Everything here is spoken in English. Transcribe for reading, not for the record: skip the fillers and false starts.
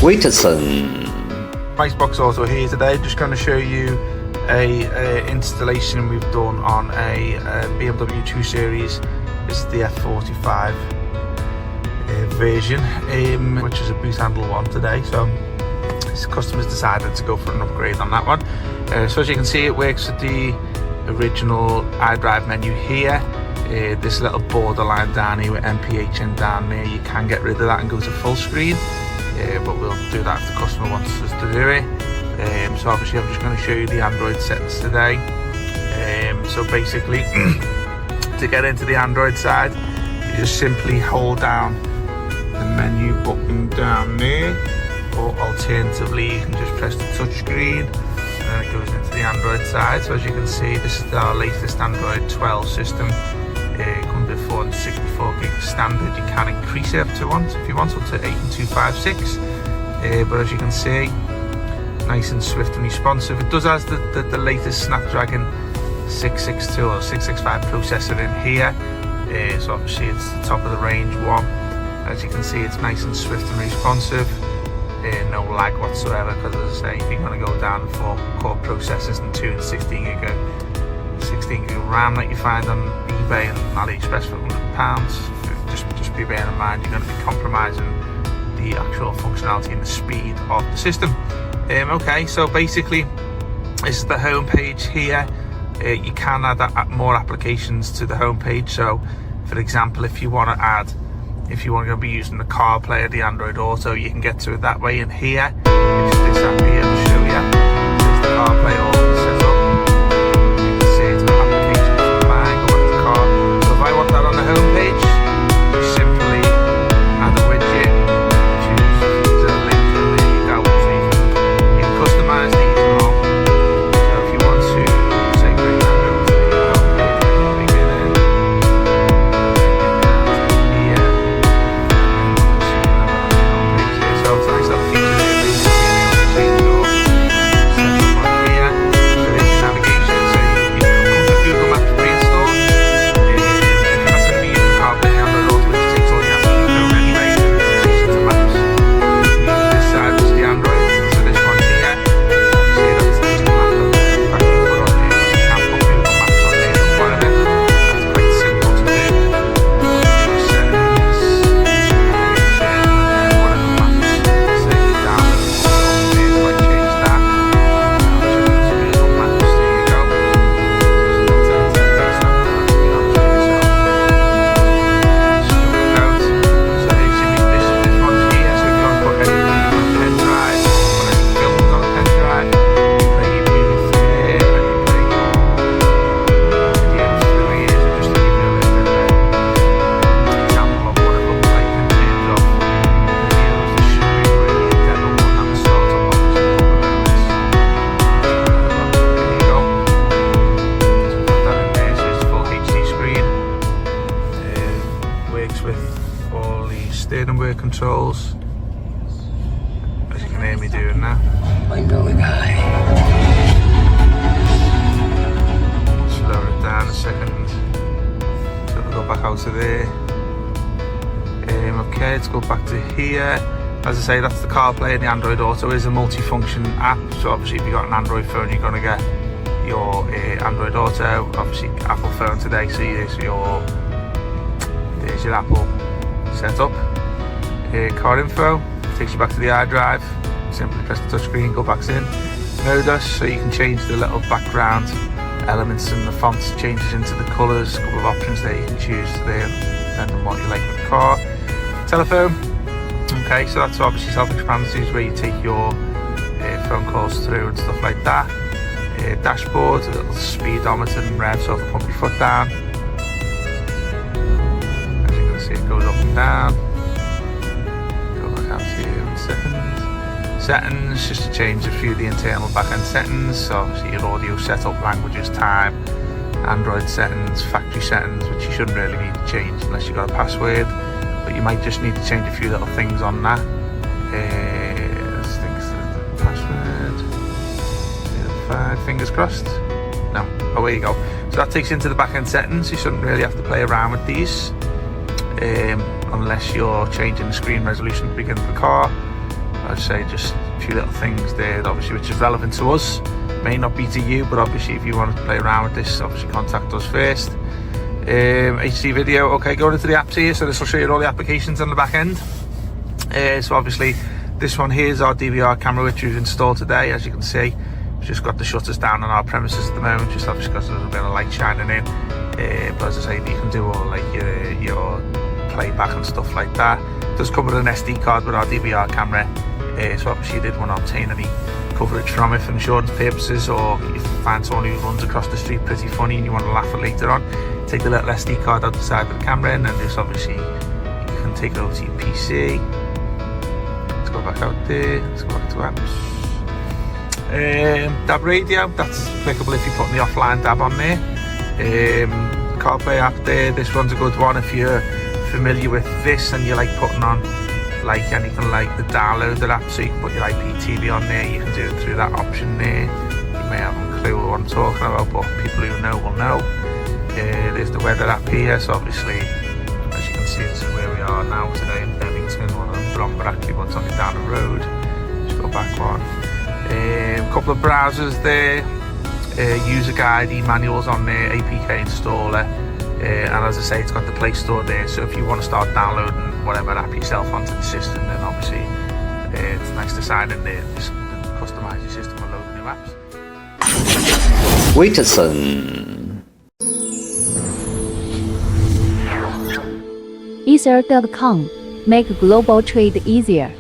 Witson. Icebox Auto here today, just going to show you a installation we've done on a BMW 2 Series. This is the F45 version, which is a boot handle one today, so this customer's decided to go for an upgrade on that one. So as you can see, it works with the original iDrive menu here. This little borderline down here with MPH down there, you can get rid of that and go to full screen, but we'll do that if the customer wants us to do it. So obviously I'm just going to show you the Android settings today. So basically to get into the Android side, you just simply hold down the menu button down there, or alternatively you can just press the touch screen and then it goes into the Android side. So as you can see, this is our latest Android 12 system. It comes with 464 gig standard. You can increase it up to if you want, up to 8256. But as you can see, nice and swift and responsive. It does has the latest Snapdragon 662 or 665 processor in here. So obviously it's the top of the range one. As you can see, it's nice and swift and responsive. No lag whatsoever, because as I say, if you're going to go down 4 core processors and 2 and 16 gig of RAM that you find on eBay and AliExpress for £100, just be bearing in mind you're going to be compromising the actual functionality and the speed of the system. Okay, so basically this is the home page here. You can add more applications to the home page. So for example, if you want to be using the CarPlay or the Android Auto, you can get to it that way in here, which is this app here to show you. There's the CarPlay Auto set up. You can see it's got applications for mine, go back to the car. So if I want that on the home page, you simply add a widget, choose the link, and there you go. So you can customize these and all. So if you want to, say, bring that over to the home page, bring it in. With all the steering wheel controls, as you can hear me doing now. Slow it down a second. So we'll go back out of there. Okay, let's go back to here. As I say, that's the CarPlay, and the Android Auto is a multi-function app. So obviously if you've got an Android phone, you're going to get your Android Auto. Obviously Apple phone today, so there's your Apple setup. Car info takes you back to the iDrive. Simply press the touchscreen, go back in. Notice, so you can change the little background elements and the fonts, changes into the colours. A couple of options there you can choose there, depending on what you like with the car. Telephone. Okay, so that's obviously self-explanatory, where you take your phone calls through and stuff like that. Dashboard, a little speedometer and rev, so if you pump your foot down. See, it goes up and down. Go back out here in seconds. Settings, just to change a few of the internal back-end settings. So obviously your audio setup, languages, time, Android settings, factory settings, which you shouldn't really need to change unless you've got a password. But you might just need to change a few little things on that. The password. 5 fingers crossed. No. Oh, there you go. So that takes you into the back-end settings. You shouldn't really have to play around with these. Unless you're changing the screen resolution at the beginning of the car. I'd say just a few little things there, obviously, which is relevant to us. May not be to you, but obviously if you want to play around with this, obviously contact us first. HD video, okay, going into the apps here, so this will show you all the applications on the back end. So obviously this one here is our DVR camera which we've installed today. As you can see, we've just got the shutters down on our premises at the moment, just obviously got a little bit of light shining in. But as I say, you can do all like your playback and stuff like that. It does come with an SD card with our DVR camera, so obviously you did want to obtain any coverage from it for insurance purposes, or if you find someone who runs across the street pretty funny and you want to laugh at later on, take the little SD card out the side of the camera, and then just obviously you can take it over to your PC. Let's go back out there, let's go back to apps. DAB radio, that's applicable if you're putting the offline DAB on there. CarPlay app there, this one's a good one if you're familiar with this and you like putting on like anything like the downloaded app, so you can put your IPTV on there, you can do it through that option there. You may have a clue what I'm talking about, but people who know will know. There's the weather app here, so obviously as you can see this is where we are now today in Bennington, one of them Bromberackley ones on the down the road. Just go back one. A couple of browsers there, user guide, e-manuals on there, APK installer, and as I say, it's got the Play Store there, so if you want to start downloading whatever app yourself onto the system, then obviously it's nice to sign in there, just customize your system and load new apps. Witson. Ether.com. Make global trade easier.